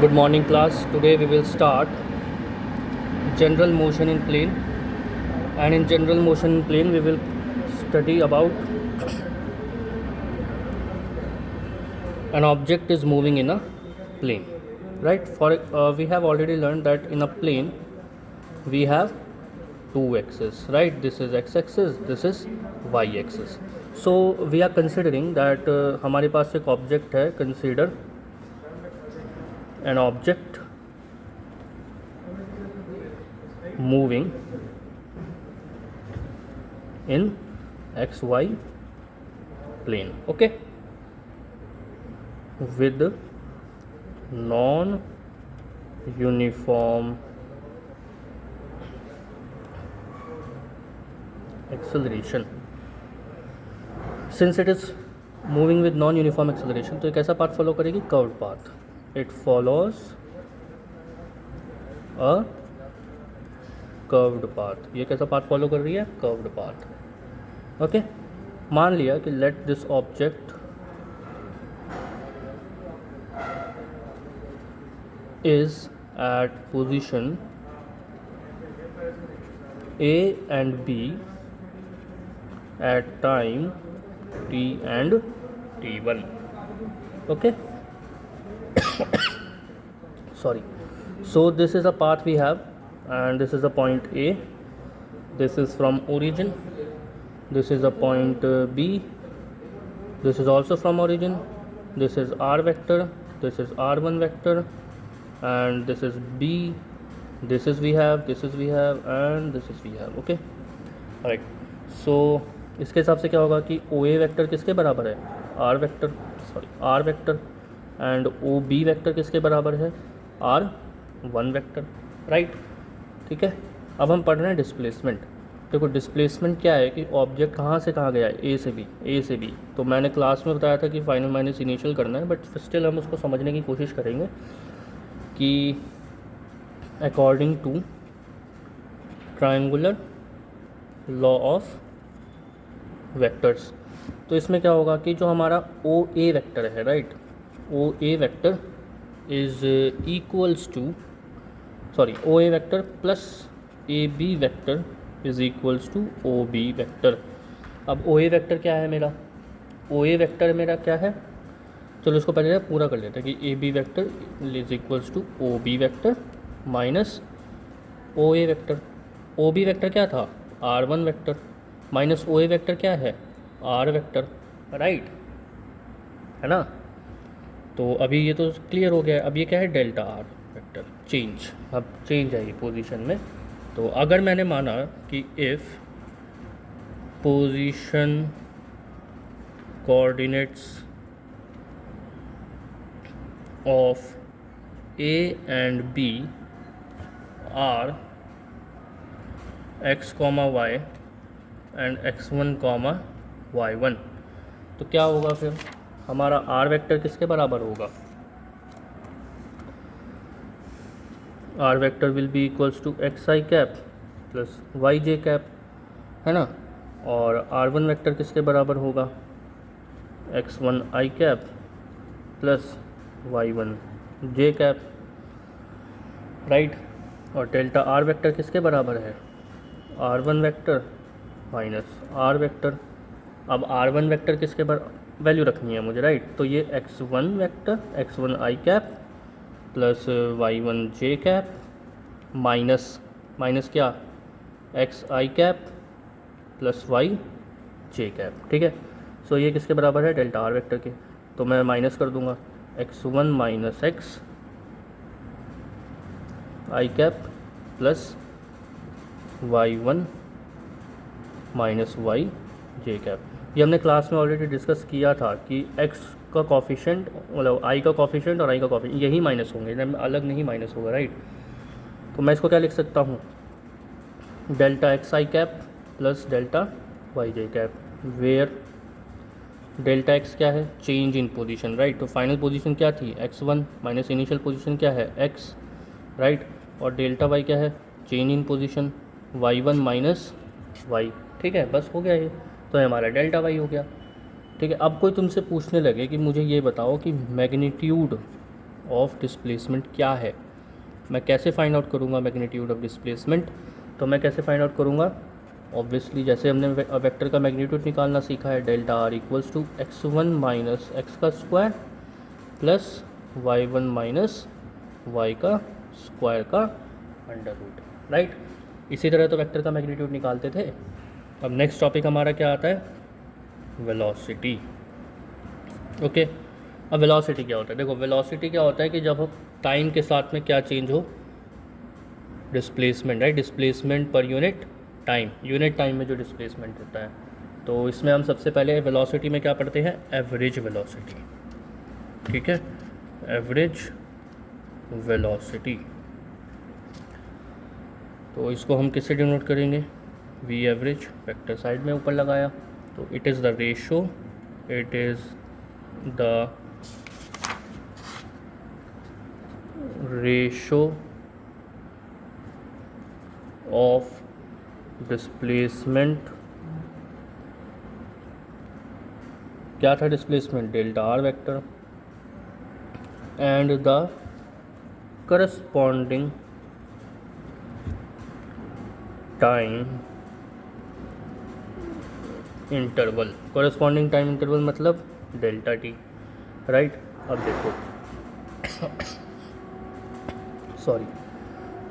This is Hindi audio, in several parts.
Good morning class. Today we will start general motion in plane, and in general motion in plane we will study about an object is moving in a plane, right? We have already learned that in a plane we have two axes, right? This is x-axis, this is y-axis. So we are considering that हमारे पास एक object है. Consider an object moving in xy plane, okay, with non-uniform acceleration. Since it is moving with non-uniform acceleration, तो एक ऐसा पाथ फॉलो करेगी, curved path. It follows a curved path. ये कैसा पाथ फॉलो कर रही है? Curved path. ओके, मान लिया कि let this object is at position A and B at time t and t1. Okay, sorry. So this is a path we have, and this is a point A. This is from origin. This is a point B. This is also from origin. This is r vector. This is r1 vector, and this is B. This is we have, this is we have, and this is we have. Okay, alright. So इसके हिसाब से क्या होगा कि OA वेक्टर किसके बराबर है? R vector, and OB vector किसके बराबर है? R1 vector, right. ठीक है, अब हम पढ़ रहे हैं डिस्प्लेसमेंट. देखो डिस्प्लेसमेंट क्या है कि ऑब्जेक्ट कहाँ से कहाँ गया है? ए से बी. तो मैंने क्लास में बताया था कि फाइनल माइनस इनिशियल करना है, बट स्टिल हम उसको समझने की कोशिश करेंगे कि according to triangular law of vectors. तो इसमें क्या होगा कि जो हमारा ओ ए वेक्टर है, right, O A vector is equals to O A vector plus A B vector is equals to O B vector. अब ओ ए वेक्टर क्या है मेरा? ओ ए वेक्टर मेरा क्या है? चलो इसको पहले पूरा कर लेते हैं कि A B vector is equals to O B vector minus O A vector. O B vector क्या था? R1 vector minus O A vector क्या है? R वेक्टर, राइट, है ना. तो अभी ये तो क्लियर हो गया है. अब ये क्या है? Delta are vector change. अब चेंज आएगी पोजीशन में. तो अगर मैंने माना कि if position coordinates of A and B are x, y and x1, y1, तो क्या होगा फिर? हमारा r वेक्टर किसके बराबर होगा? r vector will be equals to X I cap plus Y J cap, है ना. और r1 वेक्टर किसके बराबर होगा? x1 I cap plus y1 J cap, right. और डेल्टा आर वेक्टर किसके बराबर है? R1 vector minus R vector. अब R1 वेक्टर किसके वैल्यू रखनी है मुझे, राइट. तो ये x1 vector, x1 I cap plus y1 J cap minus क्या? x i cap plus y j cap. ठीक है. सो ये किसके बराबर है? डेल्टा आर वेक्टर के. तो मैं माइनस कर दूंगा x1 minus x i cap plus y1 minus y j cap. ये हमने क्लास में ऑलरेडी डिस्कस किया था कि x का कॉफिशेंट, मतलब i का कॉफिशेंट और i का कॉफिशेंट यही माइनस होंगे, अलग नहीं माइनस होगा, राइट. तो मैं इसको क्या लिख सकता हूँ? Delta x I cap plus delta y J cap, where delta x क्या है? Change in position, right. तो फाइनल पोजीशन क्या थी? x1 माइनस इनिशियल पोजीशन क्या है? x, right. और डेल्टा वाई क्या है? Change in position y1 minus y. ठीक है, बस हो गया ये. तो हमारा डेल्टा वाई हो गया. ठीक है. अब कोई तुमसे पूछने लगे कि मुझे ये बताओ कि मैग्नीट्यूड ऑफ डिस्प्लेसमेंट क्या है। मैं कैसे फाइंड आउट करूँगा मैग्नीट्यूड ऑफ डिस्प्लेसमेंट, तो मैं कैसे फाइंड आउट करूँगा, ऑब्वियसली जैसे हमने वेक्टर का मैग्नीट्यूड निकालना सीखा है, delta r equals to x1 minus x का square plus y1 minus y का स्क्वायर का अंडर रूट, राइट। इसी तरह तो वेक्टर का मैग्नीट्यूड निकालते थे। अब नेक्स्ट टॉपिक हमारा क्या आता है, वेलोसिटी। ओके, अब वेलोसिटी क्या होता है, देखो वेलोसिटी क्या होता है कि जब टाइम के साथ में क्या चेंज हो, displacement, right, displacement per unit time, unit time में जो डिस्प्लेसमेंट होता है। तो इसमें हम सबसे पहले वेलोसिटी में क्या पढ़ते हैं, एवरेज वेलोसिटी, ठीक है, एवरेज वेलोसिटी। तो इसको हम किससे डिनोट करेंगे, वी एवरेज, वेक्टर साइड में ऊपर लगाया, तो it is the ratio, it is the ratio of displacement, क्या था displacement, delta are vector, and the corresponding time interval, corresponding time interval मतलब डेल्टा टी, राइट। अब देखो सॉरी,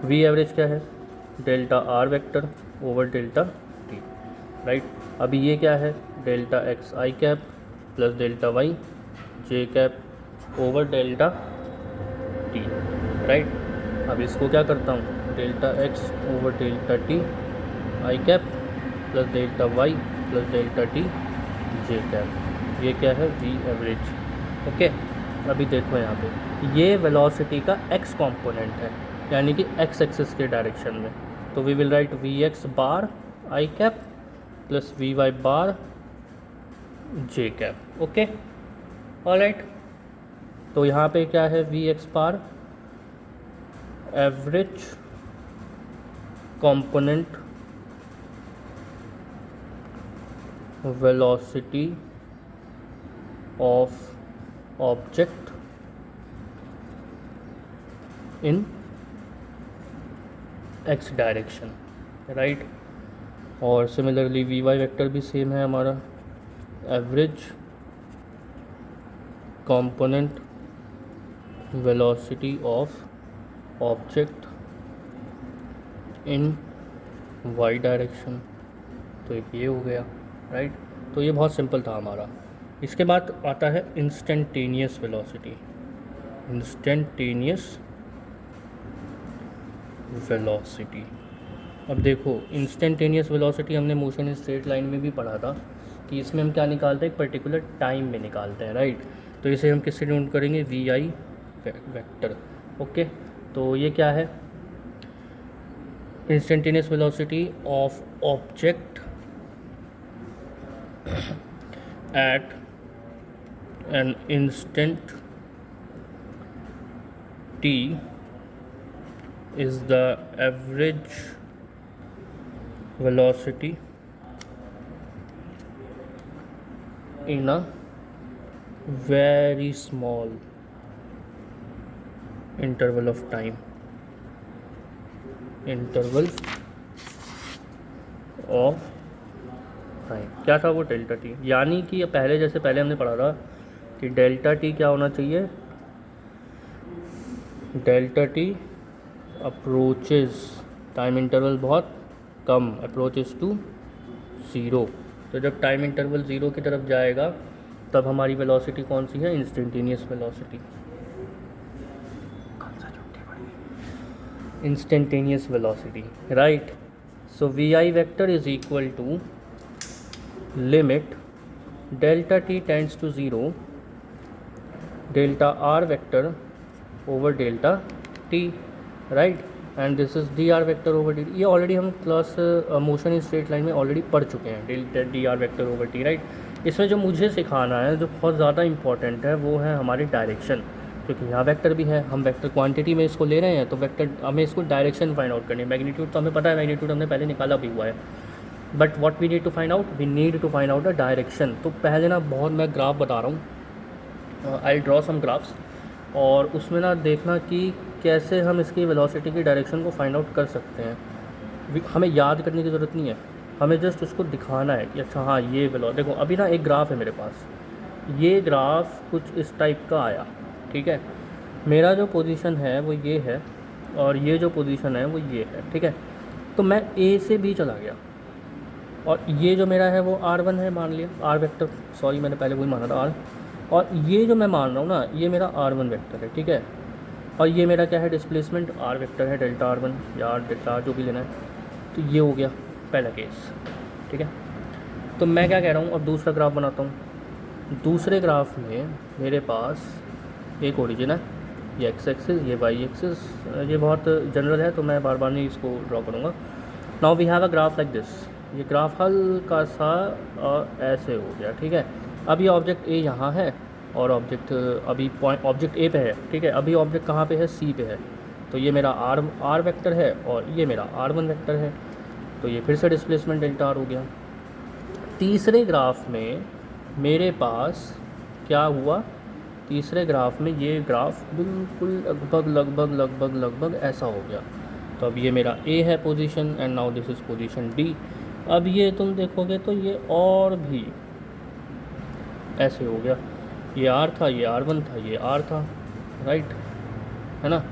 वी एवरेज क्या है, delta are vector over delta t, right. अभी ये क्या है, डेल्टा एक्स आई कैप प्लस डेल्टा वाई जे cap over delta t, right. अब इसको क्या करता हूँ, delta x over delta t i cap plus delta y plus delta t j cap, ये क्या है, वी एवरेज। ओके, अभी देखो यहाँ पे ये वेलोसिटी का एक्स कंपोनेंट है, यानी कि एक्स एक्सिस के डायरेक्शन में, तो v will write v x bar i cap plus v y bar j cap. Okay, alright. तो यहाँ पे क्या है, v x bar average component velocity of object in x direction, right. और सिमिलरली वी वाई वेक्टर भी सेम है हमारा, average component velocity of object in y direction, तो एक ये हो गया, राइट। तो ये बहुत सिंपल था हमारा। इसके बाद आता है इंस्टेंटेनियस वेलोसिटी, इंस्टेंटेनियस वेलोसिटी। अब देखो इंस्टेंटेनियस वेलोसिटी हमने मोशन इन स्ट्रेट लाइन में भी पढ़ा था कि इसमें हम क्या निकालते हैं, एक पर्टिकुलर टाइम में निकालते हैं, राइट। तो इसे हम किससे डिनोट करेंगे, वी आई वेक्टर। ओके, तो ये क्या है, instantaneous velocity of object eight an instant t is the average velocity in a very small interval of time, interval of time. क्या था वो, डेल्टा टी, यानी कि पहले जैसे पहले हमने पढ़ा था कि डेल्टा टी क्या होना चाहिए, delta T approaches, time interval बहुत कम, अप्रोचेस टू ज़ीरो। तो जब टाइम इंटरवल ज़ीरो की तरफ जाएगा तब हमारी वेलोसिटी कौन सी है, instantaneous velocity, instantaneous velocity, right. So v i vector is equal to limit delta t tends to zero delta are vector over delta t, right, and this is d r vector over d. ये ऑलरेडी हम class motion in straight line में ऑलरेडी पढ़ चुके हैं, delta d r vector over t, right. इसमें जो मुझे सिखाना है, जो बहुत ज़्यादा इंपॉर्टेंट है, वो है हमारी डायरेक्शन, क्योंकि यहाँ वेक्टर भी है, हम वेक्टर क्वांटिटी में इसको ले रहे हैं, तो वेक्टर हमें इसको डायरेक्शन फाइंड आउट करनी है। मैग्नीट्यूड तो हमें पता है, मैग्नीट्यूड हमने पहले निकाला भी हुआ है, but what we need to find out, we need to find out the direction. तो पहले ना बहुत मैं ग्राफ बता रहा हूँ, आई ड्रॉ सम ग्राफ्स, और उसमें ना देखना कि कैसे हम इसकी वेलोसिटी की डायरेक्शन को फाइंड आउट कर सकते हैं। हमें याद करने की ज़रूरत नहीं है, हमें जस्ट उसको दिखाना है कि अच्छा हाँ ये देखो अभी ना एक ग्राफ है मेरे पास, ये ग्राफ कुछ इस टाइप का आया, ठीक है। मेरा जो पोजीशन है वो ये है और ये जो पोजीशन है वो ये है, ठीक है। तो मैं ए से बी चला गया और ये जो मेरा है वो R1 है, मान लिया R वेक्टर, सॉरी मैंने पहले वही माना था R, और ये जो मैं मान रहा हूँ ना ये मेरा R1 वेक्टर है, ठीक है। और ये मेरा क्या है, डिस्प्लेसमेंट R वेक्टर है, डेल्टा R1 या डेल्टा R जो भी लेना है। तो ये हो गया पहला केस, ठीक है। तो मैं क्या कह रहा हूँ, अब दूसरा ग्राफ बनाता हूँ। दूसरे ग्राफ में मेरे पास एक ओरिजिन है, ये एक्स एक्सिस, ये वाई एक्सिस, ये बहुत जनरल है तो मैं बार बार नहीं इसको ड्रॉ करूँगा। Now we have a graph like this, ये ग्राफ हल्का सा ऐसे हो गया, ठीक है। अब ये ऑब्जेक्ट ए यहाँ है और ऑब्जेक्ट अभी पॉइंट ऑब्जेक्ट ए पे है, ठीक है। अभी ऑब्जेक्ट कहाँ पे है, सी पे है। तो ये मेरा आर वेक्टर है और ये मेरा R1 वेक्टर है। तो ये फिर से डिस्प्लेसमेंट डेल्टा आर हो गया। तीसरे ग्राफ में मेरे पास क्या हुआ, तीसरे ग्राफ में ये ग्राफ बिल्कुल लगभग ऐसा हो गया। तो अब ये मेरा ए है position and now this is position D. अब ये तुम देखोगे तो ये और भी ऐसे हो गया, ये R था, ये R1 था, ये R था, राइट, है ना।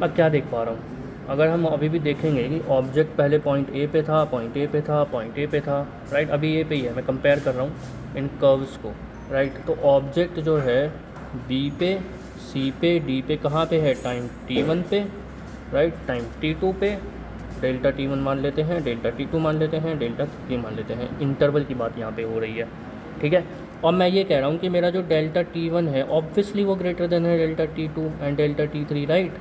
मैं क्या देख पा रहा हूँ, अगर हम अभी भी देखेंगे कि ऑब्जेक्ट पहले पॉइंट ए पे था, पॉइंट ए पे था, पॉइंट ए पे था, राइट, अभी ए पे ही है, मैं कंपेयर कर रहा हूँ इन कर्व्स को, राइट। तो ऑब्जेक्ट जो है बी पे, सी पे, डी पे कहाँ पे है, टाइम t1 पे, राइट, टाइम t2 पे, डेल्टा t1 मान लेते हैं, डेल्टा t2 मान लेते हैं, डेल्टा t3 मान लेते हैं। इंटरवल की बात यहाँ पे हो रही है, ठीक है। और मैं ये कह रहा हूँ कि मेरा जो डेल्टा t1 है ऑब्वियसली वो ग्रेटर देन है delta t2 and delta t3, right,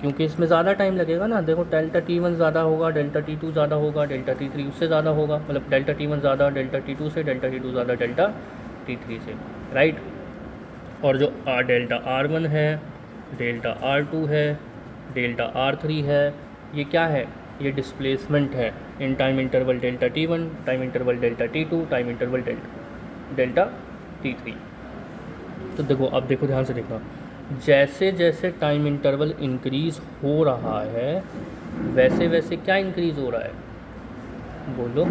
क्योंकि इसमें ज़्यादा टाइम लगेगा ना। देखो डेल्टा t1 ज़्यादा होगा, डेल्टा t2 ज़्यादा होगा, डेल्टा t3 उससे ज़्यादा होगा, मतलब डेल्टा t1 ज़्यादा डेल्टा t2 से, डेल्टा t2 ज़्यादा डेल्टा t3 से, राइट। और जो डेल्टा R1 है, डेल्टा R2 है, डेल्टा R3 है, ये क्या है, ये डिस्प्लेसमेंट है in time interval delta t1, time interval delta t2, time interval delta t3। तो देखो अब देखो ध्यान से देखना, जैसे जैसे टाइम इंटरवल इंक्रीज़ हो रहा है वैसे वैसे क्या इंक्रीज़ हो रहा है, बोलो।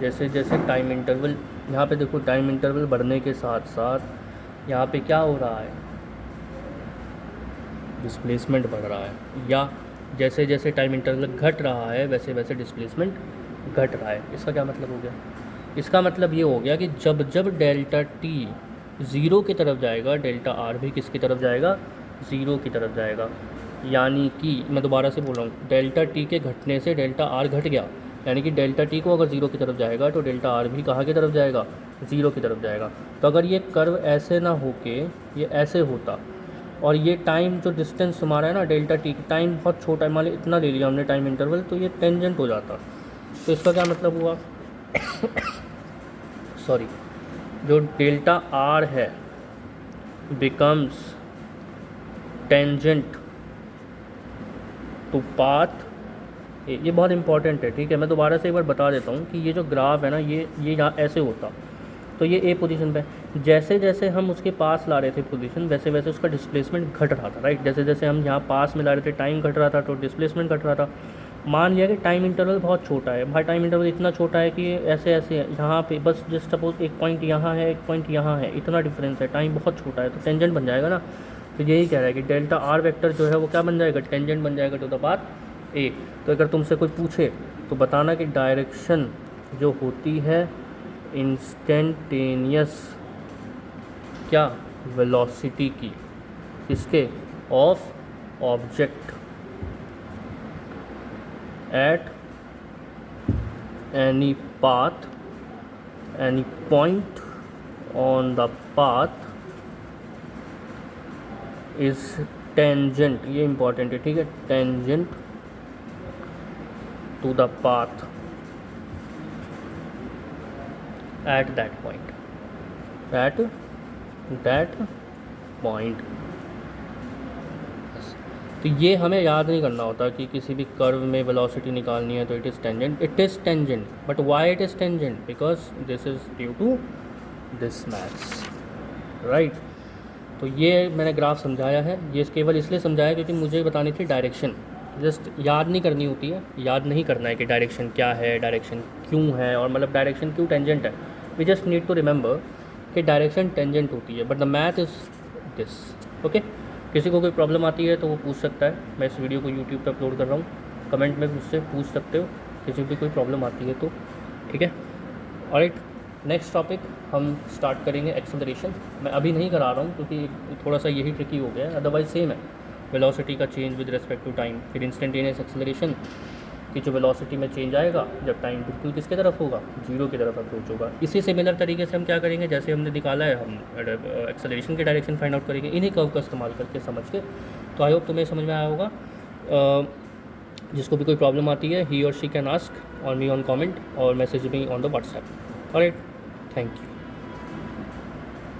जैसे जैसे टाइम इंटरवल, यहाँ पे देखो टाइम इंटरवल बढ़ने के साथ साथ यहाँ पे क्या हो रहा है, डिस्प्लेसमेंट बढ़ रहा है। या जैसे जैसे टाइम इंटरवल घट रहा है वैसे वैसे डिस्प्लेसमेंट घट रहा है। इसका क्या मतलब हो गया, इसका मतलब ये हो गया कि जब जब डेल्टा टी ज़ीरो की तरफ जाएगा, डेल्टा आर भी किसकी तरफ जाएगा, ज़ीरो की तरफ जाएगा। यानी कि मैं दोबारा से बोल रहा हूँ, डेल्टा टी के घटने से डेल्टा आर घट गया, यानी कि डेल्टा टी को अगर ज़ीरो की तरफ जाएगा तो डेल्टा आर भी कहाँ की तरफ जाएगा, ज़ीरो की तरफ जाएगा। तो अगर ये कर्व ऐसे ना होके ये ऐसे होता और ये टाइम जो डिस्टेंस हमारा है ना डेल्टा टी, टाइम बहुत छोटा है, मान ली इतना ले लिया हमने टाइम इंटरवल, तो ये टेंजेंट हो जाता। तो इसका क्या मतलब हुआ सॉरी, जो डेल्टा आर है बिकम्स टेंजेंट टू पाथ, ये बहुत इंपॉर्टेंट है, ठीक है। मैं दोबारा से एक बार बता देता हूँ कि ये जो ग्राफ है ना ये यहाँ ऐसे होता, तो ये ए पोजीशन पे, जैसे जैसे हम उसके पास ला रहे थे पोजीशन वैसे वैसे उसका डिस्प्लेसमेंट घट रहा था, राइट। जैसे जैसे हम यहाँ पास में ला रहे थे टाइम घट रहा था तो डिस्प्लेसमेंट घट रहा था। मान लिया कि टाइम इंटरवल बहुत छोटा है, भाई टाइम इंटरवल इतना छोटा है कि ऐसे ऐसे है, यहाँ पे बस जस्ट सपोज एक पॉइंट यहाँ है, एक पॉइंट यहाँ है, इतना डिफरेंस है, टाइम बहुत छोटा है, तो टेंजेंट बन जाएगा ना। तो यही कह रहा है कि डेल्टा आर वेक्टर जो है वो क्या बन जाएगा, टेंजेंट बन जाएगा टू द पाथ ए। तो अगर तुमसे कोई पूछे तो बताना कि डायरेक्शन जो होती है इंस्टेंटेनियस क्या, वेलोसिटी की, किसके, of object at any path, any point on the path is tangent, ये इंपॉर्टेंट है, ठीक है, tangent to the path at that point, at that point। तो ये हमें याद नहीं करना होता कि किसी भी कर्व में वेलोसिटी निकालनी है तो it is tangent, but why it is tangent, because this is due to this maths, right. तो ये मैंने ग्राफ समझाया है, ये केवल इसलिए समझाया क्योंकि मुझे बतानी थी डायरेक्शन। जस्ट याद नहीं करनी होती है, याद नहीं करना है कि डायरेक्शन क्या है, डायरेक्शन क्यों है, और मतलब डायरेक्शन क्यों टेंजेंट है। We just need to remember कि डायरेक्शन टेंजेंट होती है, but the math is this. Okay, किसी को कोई प्रॉब्लम आती है तो वो पूछ सकता है। मैं इस वीडियो को यूट्यूब पे अपलोड कर रहा हूँ, कमेंट में मुझसे पूछ सकते हो किसी भी कोई प्रॉब्लम आती है तो, ठीक है। ऑलराइट, नेक्स्ट टॉपिक हम स्टार्ट करेंगे एक्सेलरेशन। मैं अभी नहीं करा रहा हूँ क्योंकि थोड़ा सा यही ट्रिकी हो गया है, अदरवाइज सेम है। वेलोसिटी का change with respect to time, फिर इंस्टेंटेनियस एक्सेलरेशन कि जो वेलोसिटी में चेंज आएगा जब टाइम बिल्कुल किसके तरफ होगा, जीरो की तरफ अप्रोच होगा। इसी सिमिलर तरीके से हम क्या करेंगे, जैसे हमने निकाला है, हम एक्सेलरेशन की डायरेक्शन फाइंड आउट करेंगे इन्हीं कर्व का इस्तेमाल करके, समझ के। तो आई होप तुम्हें समझ में आया होगा। जिसको भी कोई प्रॉब्लम आती है, ही और she can ask on me on comment और message me on the WhatsApp. Alright, thank you.